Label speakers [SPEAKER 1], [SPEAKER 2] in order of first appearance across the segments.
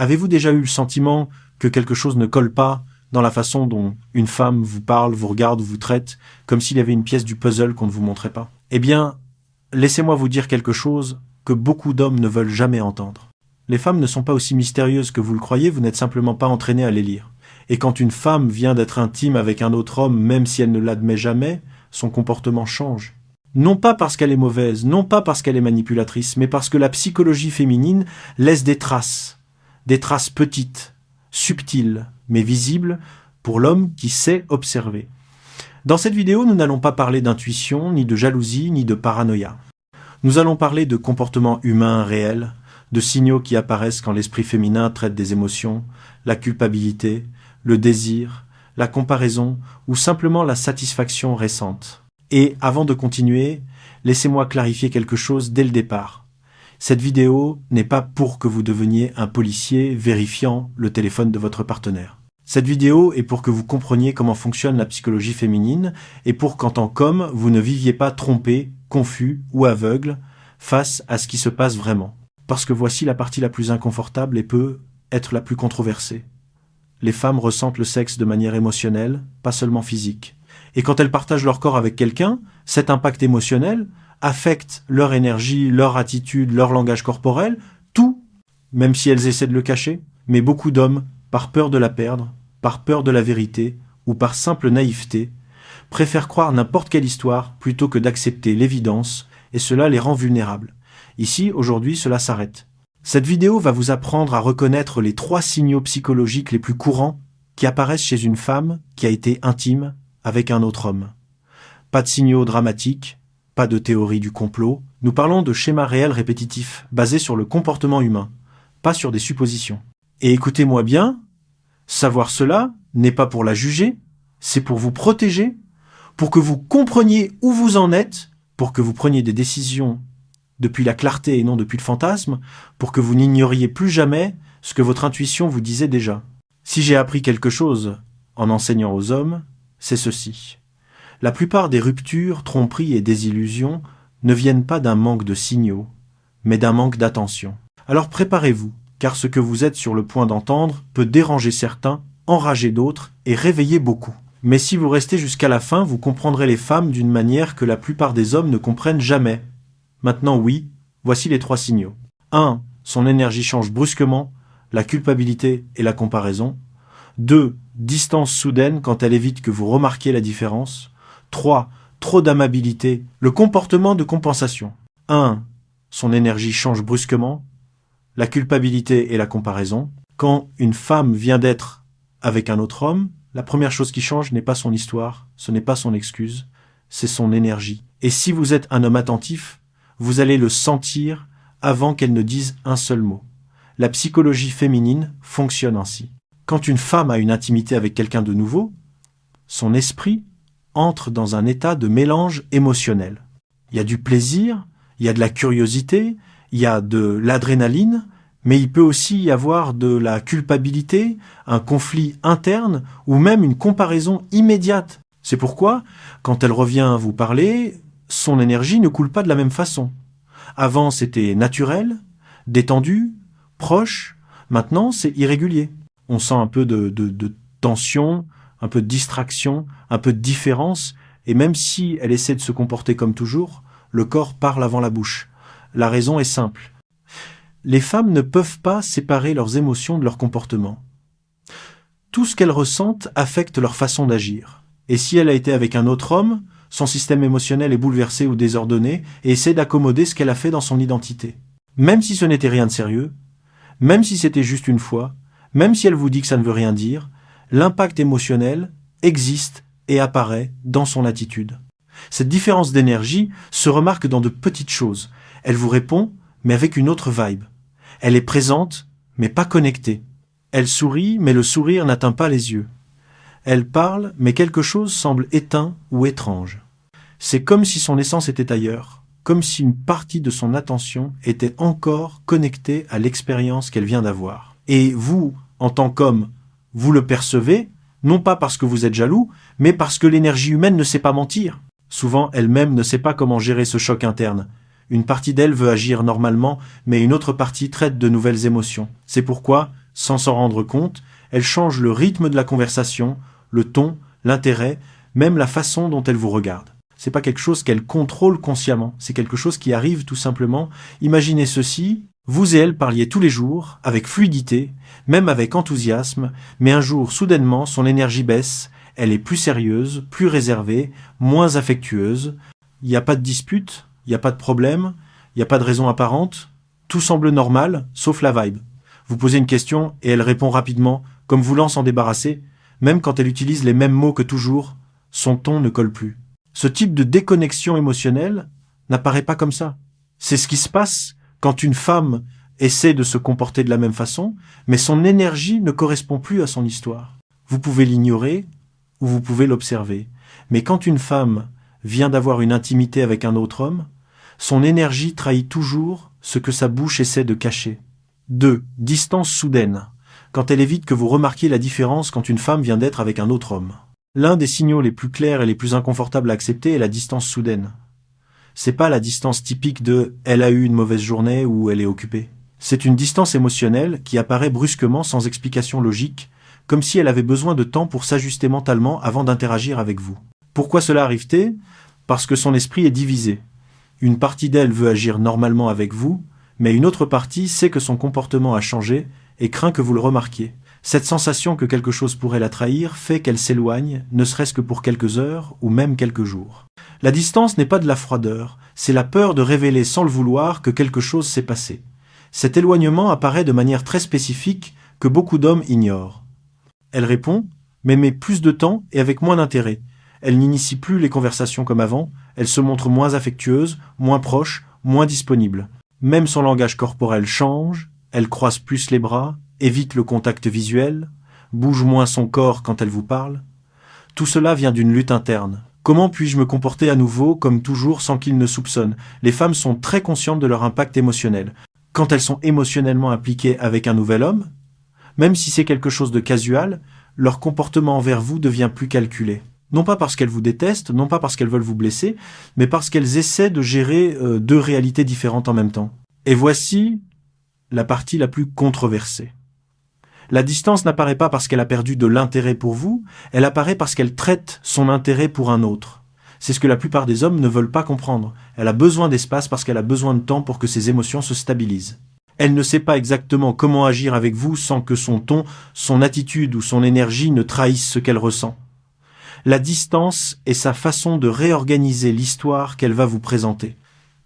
[SPEAKER 1] Avez-vous déjà eu le sentiment que quelque chose ne colle pas dans la façon dont une femme vous parle, vous regarde ou vous traite, comme s'il y avait une pièce du puzzle qu'on ne vous montrait pas? Eh bien, laissez-moi vous dire quelque chose que beaucoup d'hommes ne veulent jamais entendre. Les femmes ne sont pas aussi mystérieuses que vous le croyez, vous n'êtes simplement pas entraîné à les lire. Et quand une femme vient d'être intime avec un autre homme, même si elle ne l'admet jamais, son comportement change. Non pas parce qu'elle est mauvaise, non pas parce qu'elle est manipulatrice, mais parce que la psychologie féminine laisse des traces petites, subtiles, mais visibles pour l'homme qui sait observer. Dans cette vidéo, nous n'allons pas parler d'intuition, ni de jalousie, ni de paranoïa. Nous allons parler de comportements humains réels, de signaux qui apparaissent quand l'esprit féminin traite des émotions, la culpabilité, le désir, la comparaison ou simplement la satisfaction récente. Et avant de continuer, laissez-moi clarifier quelque chose dès le départ. Cette vidéo n'est pas pour que vous deveniez un policier vérifiant le téléphone de votre partenaire. Cette vidéo est pour que vous compreniez comment fonctionne la psychologie féminine et pour qu'en tant qu'homme, vous ne viviez pas trompé, confus ou aveugle face à ce qui se passe vraiment. Parce que voici la partie la plus inconfortable et peut être la plus controversée. Les femmes ressentent le sexe de manière émotionnelle, pas seulement physique. Et quand elles partagent leur corps avec quelqu'un, cet impact émotionnel affecte leur énergie, leur attitude, leur langage corporel, tout, même si elles essaient de le cacher. Mais beaucoup d'hommes, par peur de la perdre, par peur de la vérité ou par simple naïveté, préfèrent croire n'importe quelle histoire plutôt que d'accepter l'évidence, et cela les rend vulnérables. Ici, aujourd'hui, cela s'arrête. Cette vidéo va vous apprendre à reconnaître les 3 signaux psychologiques les plus courants qui apparaissent chez une femme qui a été intime avec un autre homme. Pas de signaux dramatiques, pas de théorie du complot. Nous parlons de schémas réels répétitifs, basés sur le comportement humain, pas sur des suppositions. Et écoutez-moi bien, savoir cela n'est pas pour la juger, c'est pour vous protéger, pour que vous compreniez où vous en êtes, pour que vous preniez des décisions depuis la clarté et non depuis le fantasme, pour que vous n'ignoriez plus jamais ce que votre intuition vous disait déjà. Si j'ai appris quelque chose en enseignant aux hommes, c'est ceci. La plupart des ruptures, tromperies et désillusions ne viennent pas d'un manque de signaux, mais d'un manque d'attention. Alors préparez-vous, car ce que vous êtes sur le point d'entendre peut déranger certains, enrager d'autres et réveiller beaucoup. Mais si vous restez jusqu'à la fin, vous comprendrez les femmes d'une manière que la plupart des hommes ne comprennent jamais. Maintenant oui, voici les 3 signaux. 1. Son énergie change brusquement, la culpabilité et la comparaison. 2. Distance soudaine quand elle évite que vous remarquiez la différence. 3. Trop d'amabilité, le comportement de compensation. 1. Son énergie change brusquement, la culpabilité et la comparaison. Quand une femme vient d'être avec un autre homme, la première chose qui change n'est pas son histoire, ce n'est pas son excuse, c'est son énergie. Et si vous êtes un homme attentif, vous allez le sentir avant qu'elle ne dise un seul mot. La psychologie féminine fonctionne ainsi. Quand une femme a une intimité avec quelqu'un de nouveau, son esprit entre dans un état de mélange émotionnel. Il y a du plaisir, il y a de la curiosité, il y a de l'adrénaline, mais il peut aussi y avoir de la culpabilité, un conflit interne ou même une comparaison immédiate. C'est pourquoi, quand elle revient vous parler, son énergie ne coule pas de la même façon. Avant, c'était naturel, détendu, proche. Maintenant, c'est irrégulier. On sent un peu de tension, un peu de distraction, un peu de différence. Et même si elle essaie de se comporter comme toujours, le corps parle avant la bouche. La raison est simple. Les femmes ne peuvent pas séparer leurs émotions de leur comportement. Tout ce qu'elles ressentent affecte leur façon d'agir. Et si elle a été avec un autre homme, son système émotionnel est bouleversé ou désordonné et essaie d'accommoder ce qu'elle a fait dans son identité. Même si ce n'était rien de sérieux, même si c'était juste une fois, même si elle vous dit que ça ne veut rien dire, l'impact émotionnel existe et apparaît dans son attitude. Cette différence d'énergie se remarque dans de petites choses. Elle vous répond, mais avec une autre vibe. Elle est présente, mais pas connectée. Elle sourit, mais le sourire n'atteint pas les yeux. Elle parle, mais quelque chose semble éteint ou étrange. C'est comme si son essence était ailleurs, comme si une partie de son attention était encore connectée à l'expérience qu'elle vient d'avoir. Et vous, en tant qu'homme, vous le percevez, non pas parce que vous êtes jaloux, mais parce que l'énergie humaine ne sait pas mentir. Souvent, elle-même ne sait pas comment gérer ce choc interne. Une partie d'elle veut agir normalement, mais une autre partie traite de nouvelles émotions. C'est pourquoi sans s'en rendre compte, elle change le rythme de la conversation, le ton, l'intérêt, même la façon dont elle vous regarde. C'est pas quelque chose qu'elle contrôle consciemment, c'est quelque chose qui arrive tout simplement. Imaginez ceci, vous et elle parliez tous les jours, avec fluidité, même avec enthousiasme, mais un jour, soudainement, son énergie baisse, elle est plus sérieuse, plus réservée, moins affectueuse. Il n'y a pas de dispute, il n'y a pas de problème, il n'y a pas de raison apparente, tout semble normal, sauf la vibe. Vous posez une question et elle répond rapidement, comme voulant s'en débarrasser, même quand elle utilise les mêmes mots que toujours, son ton ne colle plus. Ce type de déconnexion émotionnelle n'apparaît pas comme ça. C'est ce qui se passe quand une femme essaie de se comporter de la même façon, mais son énergie ne correspond plus à son histoire. Vous pouvez l'ignorer ou vous pouvez l'observer. Mais quand une femme vient d'avoir une intimité avec un autre homme, son énergie trahit toujours ce que sa bouche essaie de cacher. 2. Distance soudaine. Quand elle évite que vous remarquiez la différence quand une femme vient d'être avec un autre homme. L'un des signaux les plus clairs et les plus inconfortables à accepter est la distance soudaine. C'est pas la distance typique de « elle a eu une mauvaise journée » ou « elle est occupée ». C'est une distance émotionnelle qui apparaît brusquement sans explication logique, comme si elle avait besoin de temps pour s'ajuster mentalement avant d'interagir avec vous. Pourquoi cela arrive-t-il ? Parce que son esprit est divisé. Une partie d'elle veut agir normalement avec vous, mais une autre partie sait que son comportement a changé et craint que vous le remarquiez. Cette sensation que quelque chose pourrait la trahir fait qu'elle s'éloigne, ne serait-ce que pour quelques heures ou même quelques jours. La distance n'est pas de la froideur, c'est la peur de révéler sans le vouloir que quelque chose s'est passé. Cet éloignement apparaît de manière très spécifique que beaucoup d'hommes ignorent. Elle répond, mais met plus de temps et avec moins d'intérêt. Elle n'initie plus les conversations comme avant, elle se montre moins affectueuse, moins proche, moins disponible. Même son langage corporel change, elle croise plus les bras, évite le contact visuel, bouge moins son corps quand elle vous parle. Tout cela vient d'une lutte interne. Comment puis-je me comporter à nouveau comme toujours sans qu'il ne soupçonne ? Les femmes sont très conscientes de leur impact émotionnel. Quand elles sont émotionnellement impliquées avec un nouvel homme, même si c'est quelque chose de casual, leur comportement envers vous devient plus calculé. Non pas parce qu'elles vous détestent, non pas parce qu'elles veulent vous blesser, mais parce qu'elles essaient de gérer deux réalités différentes en même temps. Et voici la partie la plus controversée. La distance n'apparaît pas parce qu'elle a perdu de l'intérêt pour vous, elle apparaît parce qu'elle traite son intérêt pour un autre. C'est ce que la plupart des hommes ne veulent pas comprendre. Elle a besoin d'espace parce qu'elle a besoin de temps pour que ses émotions se stabilisent. Elle ne sait pas exactement comment agir avec vous sans que son ton, son attitude ou son énergie ne trahissent ce qu'elle ressent. La distance est sa façon de réorganiser l'histoire qu'elle va vous présenter.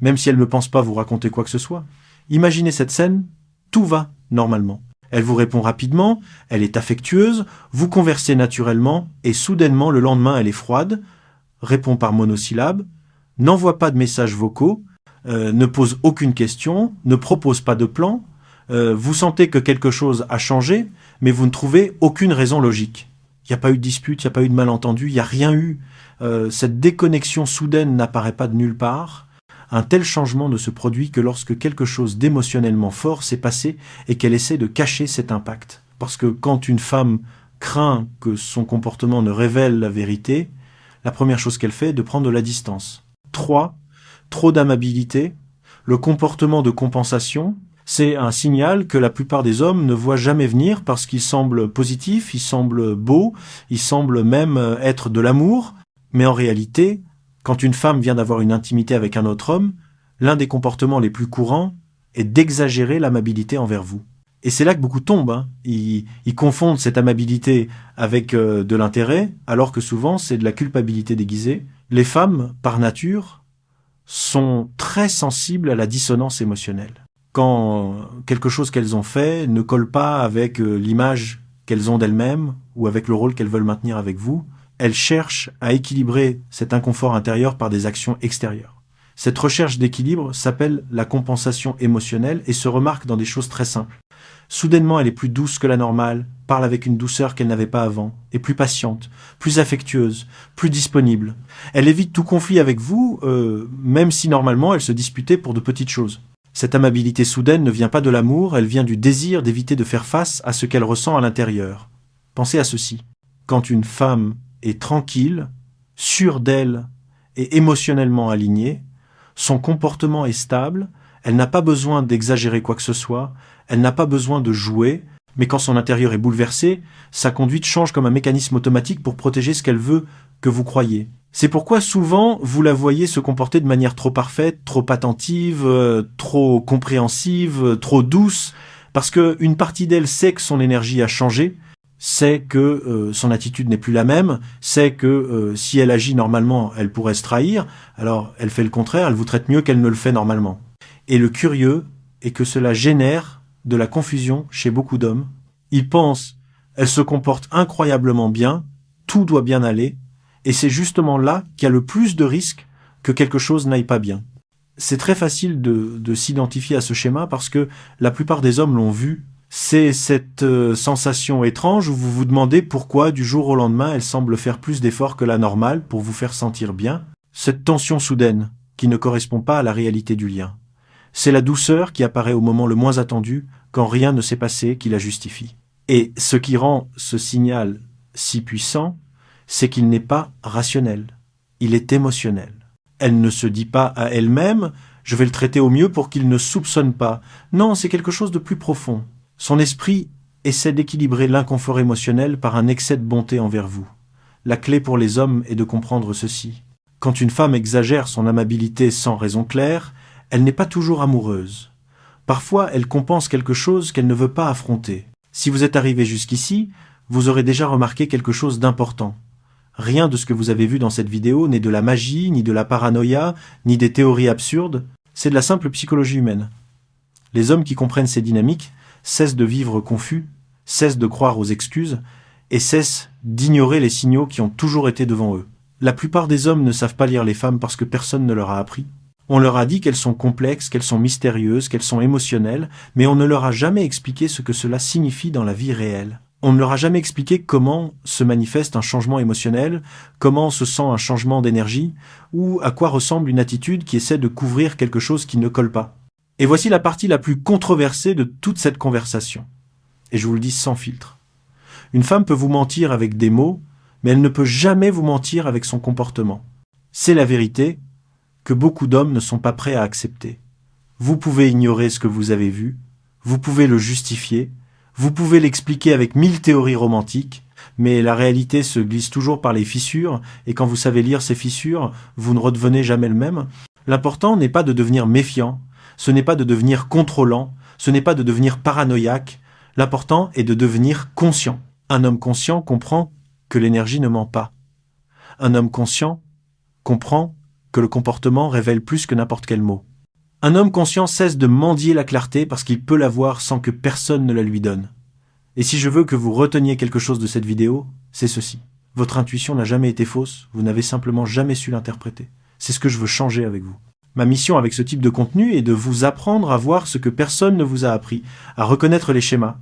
[SPEAKER 1] Même si elle ne pense pas vous raconter quoi que ce soit. Imaginez cette scène, tout va normalement. Elle vous répond rapidement, elle est affectueuse, vous conversez naturellement et soudainement le lendemain elle est froide, répond par monosyllabes, n'envoie pas de messages vocaux, ne pose aucune question, ne propose pas de plan, vous sentez que quelque chose a changé, mais vous ne trouvez aucune raison logique. Il n'y a pas eu de dispute, il n'y a pas eu de malentendu, il n'y a rien eu. Cette déconnexion soudaine n'apparaît pas de nulle part. Un tel changement ne se produit que lorsque quelque chose d'émotionnellement fort s'est passé et qu'elle essaie de cacher cet impact. Parce que quand une femme craint que son comportement ne révèle la vérité, la première chose qu'elle fait est de prendre de la distance. 3. Trop d'amabilité. Le comportement de compensation, c'est un signal que la plupart des hommes ne voient jamais venir parce qu'il semble positif, il semble beau, il semble même être de l'amour. Mais en réalité, quand une femme vient d'avoir une intimité avec un autre homme, l'un des comportements les plus courants est d'exagérer l'amabilité envers vous. Et c'est là que beaucoup tombent. Ils confondent cette amabilité avec de l'intérêt, alors que souvent c'est de la culpabilité déguisée. Les femmes, par nature, sont très sensibles à la dissonance émotionnelle. Quand quelque chose qu'elles ont fait ne colle pas avec l'image qu'elles ont d'elles-mêmes ou avec le rôle qu'elles veulent maintenir avec vous, elles cherchent à équilibrer cet inconfort intérieur par des actions extérieures. Cette recherche d'équilibre s'appelle la compensation émotionnelle et se remarque dans des choses très simples. Soudainement, elle est plus douce que la normale, parle avec une douceur qu'elle n'avait pas avant, est plus patiente, plus affectueuse, plus disponible. Elle évite tout conflit avec vous, même si normalement elle se disputait pour de petites choses. Cette amabilité soudaine ne vient pas de l'amour, elle vient du désir d'éviter de faire face à ce qu'elle ressent à l'intérieur. Pensez à ceci. Quand une femme est tranquille, sûre d'elle et émotionnellement alignée, son comportement est stable, elle n'a pas besoin d'exagérer quoi que ce soit, elle n'a pas besoin de jouer, Mais quand son intérieur est bouleversé, sa conduite change comme un mécanisme automatique pour protéger ce qu'elle veut que vous croyiez. C'est pourquoi souvent vous la voyez se comporter de manière trop parfaite, trop attentive, trop compréhensive, trop douce, parce que une partie d'elle sait que son énergie a changé, sait que son attitude n'est plus la même, sait que si elle agit normalement, elle pourrait se trahir, alors elle fait le contraire, elle vous traite mieux qu'elle ne le fait normalement. Et le curieux est que cela génère de la confusion chez beaucoup d'hommes. Ils pensent, elle se comporte incroyablement bien, tout doit bien aller, et c'est justement là qu'il y a le plus de risques que quelque chose n'aille pas bien. C'est très facile de s'identifier à ce schéma parce que la plupart des hommes l'ont vu. C'est cette sensation étrange où vous vous demandez pourquoi du jour au lendemain elle semble faire plus d'efforts que la normale pour vous faire sentir bien. Cette tension soudaine qui ne correspond pas à la réalité du lien. C'est la douceur qui apparaît au moment le moins attendu quand rien ne s'est passé qui la justifie. Et ce qui rend ce signal si puissant, c'est qu'il n'est pas rationnel, il est émotionnel. Elle ne se dit pas à elle-même « je vais le traiter au mieux pour qu'il ne soupçonne pas ». Non, c'est quelque chose de plus profond. Son esprit essaie d'équilibrer l'inconfort émotionnel par un excès de bonté envers vous. La clé pour les hommes est de comprendre ceci. Quand une femme exagère son amabilité sans raison claire, elle n'est pas toujours amoureuse. Parfois, elle compense quelque chose qu'elle ne veut pas affronter. Si vous êtes arrivé jusqu'ici, vous aurez déjà remarqué quelque chose d'important. Rien de ce que vous avez vu dans cette vidéo n'est de la magie, ni de la paranoïa, ni des théories absurdes, c'est de la simple psychologie humaine. Les hommes qui comprennent ces dynamiques cessent de vivre confus, cessent de croire aux excuses, et cessent d'ignorer les signaux qui ont toujours été devant eux. La plupart des hommes ne savent pas lire les femmes parce que personne ne leur a appris. On leur a dit qu'elles sont complexes, qu'elles sont mystérieuses, qu'elles sont émotionnelles, mais on ne leur a jamais expliqué ce que cela signifie dans la vie réelle. On ne leur a jamais expliqué comment se manifeste un changement émotionnel, comment se sent un changement d'énergie, ou à quoi ressemble une attitude qui essaie de couvrir quelque chose qui ne colle pas. Et voici la partie la plus controversée de toute cette conversation. Et je vous le dis sans filtre. Une femme peut vous mentir avec des mots, mais elle ne peut jamais vous mentir avec son comportement. C'est la vérité que beaucoup d'hommes ne sont pas prêts à accepter. Vous pouvez ignorer ce que vous avez vu, vous pouvez le justifier, vous pouvez l'expliquer avec 1000 théories romantiques, mais la réalité se glisse toujours par les fissures, et quand vous savez lire ces fissures, vous ne redevenez jamais le même. L'important n'est pas de devenir méfiant, ce n'est pas de devenir contrôlant, ce n'est pas de devenir paranoïaque, l'important est de devenir conscient. Un homme conscient comprend que l'énergie ne ment pas. Un homme conscient comprend que le comportement révèle plus que n'importe quel mot. Un homme conscient cesse de mendier la clarté parce qu'il peut l'avoir sans que personne ne la lui donne. Et si je veux que vous reteniez quelque chose de cette vidéo, c'est ceci. Votre intuition n'a jamais été fausse, vous n'avez simplement jamais su l'interpréter. C'est ce que je veux changer avec vous. Ma mission avec ce type de contenu est de vous apprendre à voir ce que personne ne vous a appris, à reconnaître les schémas,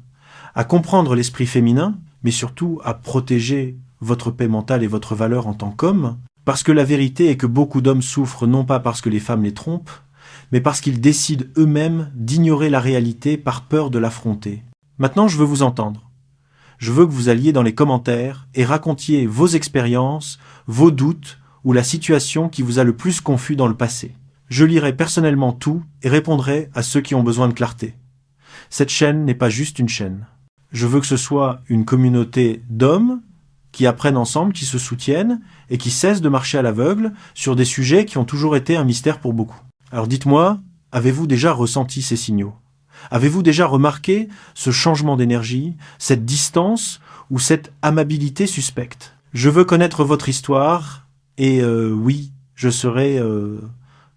[SPEAKER 1] à comprendre l'esprit féminin, mais surtout à protéger votre paix mentale et votre valeur en tant qu'homme, parce que la vérité est que beaucoup d'hommes souffrent non pas parce que les femmes les trompent, mais parce qu'ils décident eux-mêmes d'ignorer la réalité par peur de l'affronter. Maintenant, je veux vous entendre. Je veux que vous alliez dans les commentaires et racontiez vos expériences, vos doutes ou la situation qui vous a le plus confus dans le passé. Je lirai personnellement tout et répondrai à ceux qui ont besoin de clarté. Cette chaîne n'est pas juste une chaîne. Je veux que ce soit une communauté d'hommes qui apprennent ensemble, qui se soutiennent et qui cessent de marcher à l'aveugle sur des sujets qui ont toujours été un mystère pour beaucoup. Alors dites-moi, avez-vous déjà ressenti ces signaux? Avez-vous déjà remarqué ce changement d'énergie, cette distance ou cette amabilité suspecte? Je veux connaître votre histoire et oui, je serai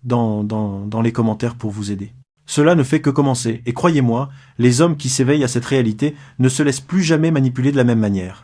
[SPEAKER 1] dans les commentaires pour vous aider. Cela ne fait que commencer et croyez-moi, les hommes qui s'éveillent à cette réalité ne se laissent plus jamais manipuler de la même manière.